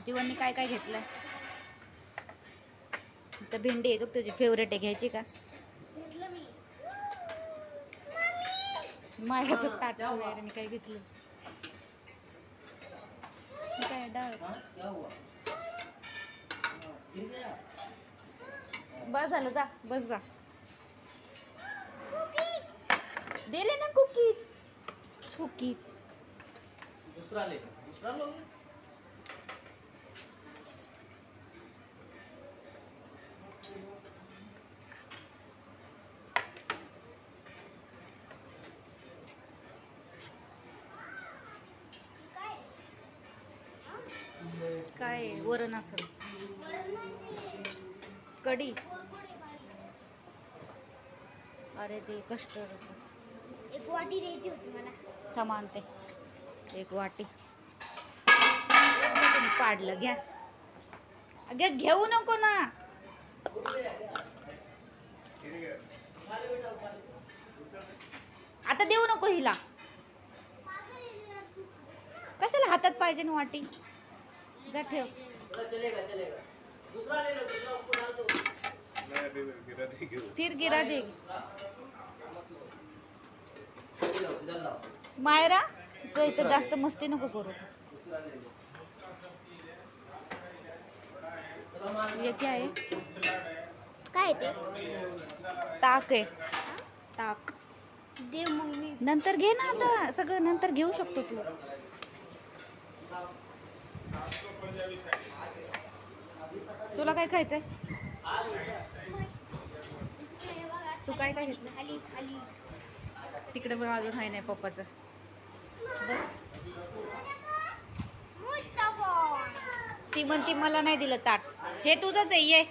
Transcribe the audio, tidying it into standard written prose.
जीवनने काय काय घेतलं? तर भेंडी आहे, तुझी फेवरेट आहे, घ्यायची का? मायाचं ताट वगैरे काय घेतलं? काय डाळ? बस झालं, जा बस जा. दिले ना कुकीज. कुकीज दूसरा ले, दूसरा लो. काय वरण असं कढी. अरे ते कस्टर्ड. एक वाटी द्यायची होती मला. थांब आणते एक वाटी. पाडलं, घ्या. अगं घेऊ नको ना. आता देऊ नको हिला. कशाला हातात पाहिजे ना वाटी? जा ठेव. चलेगा चलेगा. दूसरा ले लो, दूसरा उसको डाल दो. फिर गिरा दे. इधर लाओ. मायरा तू इथं जास्त मस्ती नको करू. दूसरा ले लो. हे काय आहे? काय ते? ताक आहे. ताक दे मग मी. नंतर घे ना, आता सगळं नंतर घेऊ शकतो तू. तुला काय खायचंय? तू काय काय घेतलं? खाली खाली. तिकडे बघ, अजून आहे नाही पप्पाचं. बस. ती म्हणती मला नाही दिलं ताट. हे तुझंच आहे, ये.